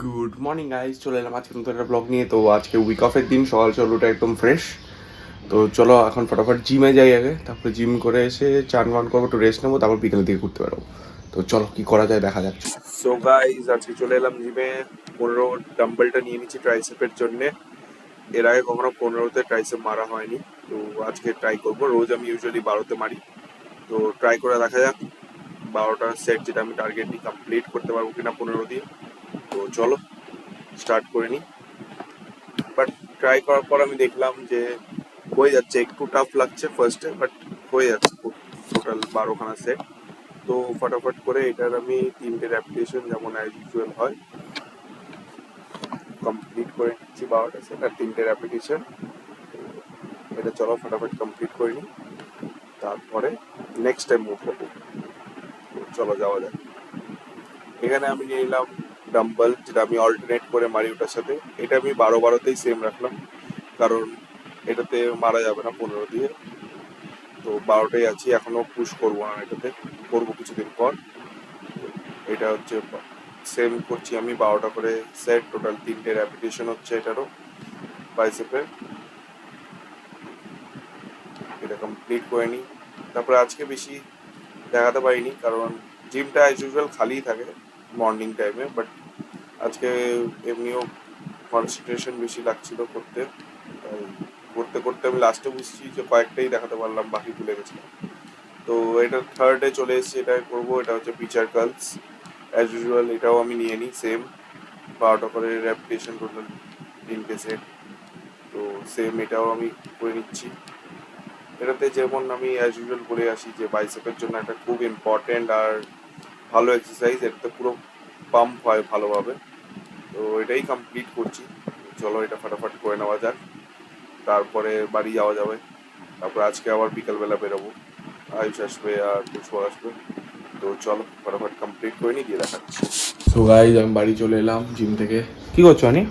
Good morning guys, চলে এলাম আজকে নতুন একটা ব্লগ নিয়ে। তো আজকে উইক অফের দিন, সকাল সকালটা একদম ফ্রেশ। তো চলো এখন ফটাফট জিমে যাই আগে, তারপরে জিম করে এসে চান বান করবো, একটু রেস্ট নেবো, তারপর বিকেলের দিকে ঘুরতে বেরোবো। তো চলো কি করা যায় দেখা যাচ্ছে। সো গাইজ আজকে চলে এলাম জিমে। 15 ডাম্বেলটা নিয়ে নিচ্ছি ট্রাইসেপের জন্যে। এর আগে কখনো 15তে ট্রাইসেপ মারা হয়নি, তো আজকে ট্রাই করবো। রোজ আমি ইউজুয়ালি 12তে মারি, তো ট্রাই করে দেখা যাক 12টা সেট যেটা আমি টার্গেট নিই কমপ্লিট করতে পারবো কিনা 15 দিয়ে। তো চলো স্টার্ট করে নিই। বাট ট্রাই করার পর আমি দেখলাম যে হয়ে যাচ্ছে, একটু টাফ লাগছে ফার্স্টে, বাট হয়ে যাচ্ছে টোটাল 12খানা সেট। তো ফটাফট করে এটার আমি 3টে রেপিটেশন যেমন অ্যাজ ইউজুয়াল হয় কমপ্লিট করে নিচ্ছি। 12টা সেট আর 3টে রেপিটেশন, এটা চলো ফটাফট কমপ্লিট করে নিই, তারপরে নেক্সট টাইম মুভ করবো। চলো যাওয়া যাক। এখানে আমি নিয়ে নিলাম ডাম্বল, যেটা আমি অল্টারনেট করে মারি ওটার সাথে। এটা আমি 12-12তেই সেম রাখলাম, কারণ এটাতে মারা যাবে না 15 দিয়ে। তো 12টাই আছি, এখনো পুশ করবো না, এটাতে করবো কিছুদিন পর। এটা হচ্ছে সেম করছি আমি 12টা করে সেট, টোটাল 3টে রেপিটেশন হচ্ছে এটারও বাইসেপের। এটা কমপ্লিট করে নিই, তারপরে আজকে বেশি দেখাতে পারিনি কারণ জিমটা অ্যাজ ইউজুয়াল খালিই থাকে মর্নিং টাইমে। বাট আজকে এমনিও কনসেন্ট্রেশন বেশি লাগছিল করতে, তাই করতে করতে আমি লাস্টে বুঝছি যে কয়েকটাই দেখাতে পারলাম, বাকি ভুলে গেছিলাম। তো এটা থার্ডে চলে এসেছি, এটাই করবো। এটা হচ্ছে পিচার কার্লস, অ্যাজ ইউজুয়াল এটাও আমি নিয়ে নিই সেম 12টা করে রেপিটেশন, টোটাল 3টে সেট। তো সেম এটাও আমি করে নিচ্ছি। এটাতে যেমন আমি অ্যাজ ইউজুয়াল বলে আসি যে বাইসেপের জন্য একটা খুব ইম্পর্টেন্ট আর ভালো এক্সারসাইজ, এটাতে পুরো পাম্প হয় ভালোভাবে। তো এটাই কমপ্লিট করছি। চলো এটা ফটাফট করে নেওয়া যাক, তারপরে বাড়ি যাওয়া যাবে। তারপর আজকে আবার বিকালবেলা বেরোবো, আয়ুষ আসবে আর পুষ্প আসবে। তো চলো ফটাফট কমপ্লিট করে নিই, দিয়ে দেখাচ্ছি। সো গাইজ আমি বাড়ি চলে এলাম জিম থেকে। কি করছো আনি?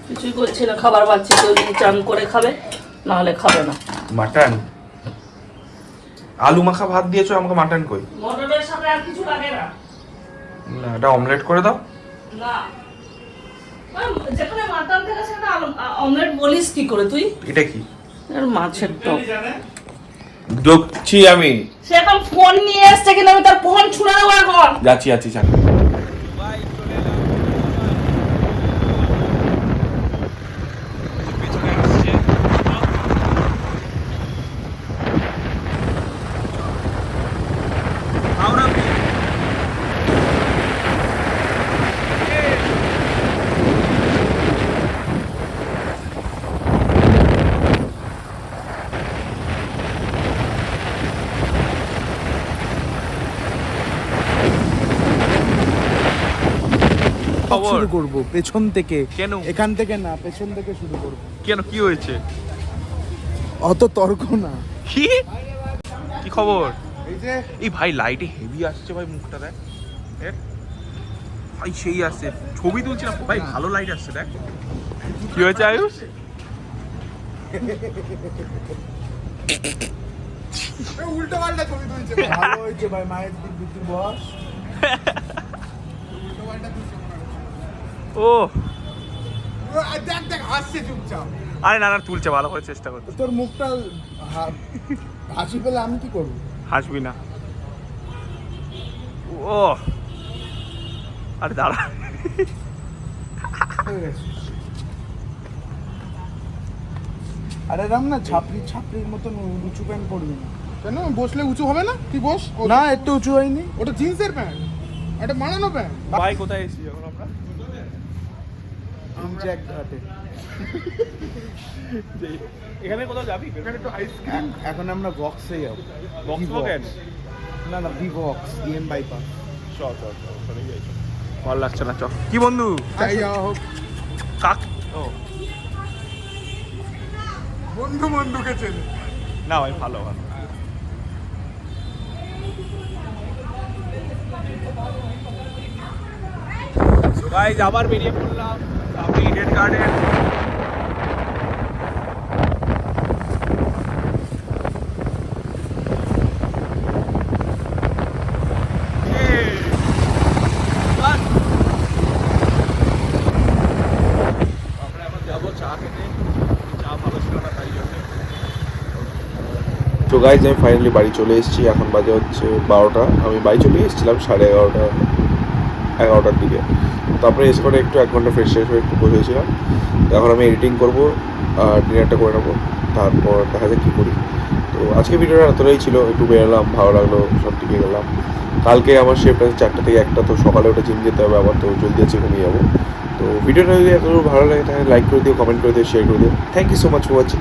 কিছুই করছি না, খাবার বাচ্চা। কেউ যদি চান করে খাবে, না হলে খাবে না। মাটন, আলু মাখা ভাত দিয়েছো, আমাকে মাটন কই? মটনের সাথে আর কিছু লাগে না। না, এটা অমলেট করে দাও না, যেখানে মাটন থাকে সেটা অমলেট বলিস কি করে তুই? এটা কি? আর মাছের টক দেখছি আমি। সে এখন ফোন নিয়ে এসছে, কিন্তু আমি তার ফোন ছুঁড়ে দেবো এখন। যাচ্ছি যাচ্ছি যান। শুরু করব পেছন থেকে। কেন? এখান থেকে না, পেছন থেকে শুরু করব। কেন, কি হয়েছে? অত তর্ক না। কি কি খবর? এই যে এই ভাই লাইটে হেভি আসছে ভাই, মুখটা দেখ দেখ ভাই, সেই আসছে। ছবি তুলছি না ভাই, ভালো লাইট আসছে দেখ। কি হয়েছে আয়ুষ? উল্টো পাল্টা ছবি তুলছে। ভালো হয়েছে ভাই, মায়ের দিক বুদ্ধি বস। উল্টো পাল্টা তুলছে মনে ও হয়। দেখ দেখ হাসছে চুপচাপ। আরে না না, তুলছে, ভালো করে চেষ্টা করতে। তোর মুখটা হাসি পেলে আমি কি করব? হাসবি না। ও আরে দাঁড়া। আরে রাম না, ছাপড়ি ছাপড়ির মতন উঁচু প্যান্ট পরবি না। কেন বসলে উঁচু হবে না? তুই বস। না, একটু উঁচু হয়নি। ওটা জিন্সের প্যান্ট, এটা মানানো প্যান্ট। ভাই কোথায় এসেছি এখন আমরা? জ্যাক ঘাটে। এখানে কোথাও যাবি? এখানে একটু আইসক্রিম। এখন আমরা বক্সে যাব। Volkswagen? না না, বি বক্স, ডিএম বাইপাস। চল চল চল, চলেই যাই। ভালো লাগছে না, চল। কি বন্ধু? চাই যাওয়া হোক। কাক ও বন্ধু বন্ধুকে চেনে। না ভাই, ভালো ভালো। গাইজ আবার বেরিয়ে পড়লাম সামনে ইডেন গার্ডেন। তো গাইজ আমি ফাইনালি বাড়ি চলে এসেছি, এখন বাজে হচ্ছে 12টা। আমি বাড়ি চলে এসেছিলাম 11:30টার দিকে। তারপরে এসে করে একটু 1 ঘন্টা ফ্রেশ হয়ে একটু বসেছিলাম। এখন আমি এডিটিং করবো আর ডিনারটা করে নেবো, তারপর দেখা যাক কী করি। তো আজকে ভিডিওটা এতটাই ছিল, একটু বেরোলাম, ভালো লাগলো, সব দিকে গেলাম। কালকে আমার শিফট আছে 4টা থেকে 1টা, তো সকালে ওটা জিম যেতে হবে আবার, তো জলদি আছে ঘুমিয়ে যাবো। তো ভিডিওটা যদি এত ভালো লাগে তাহলে লাইক করে দিও, কমেন্ট করে দিও, শেয়ার করে দিও। Thank you so much for watching.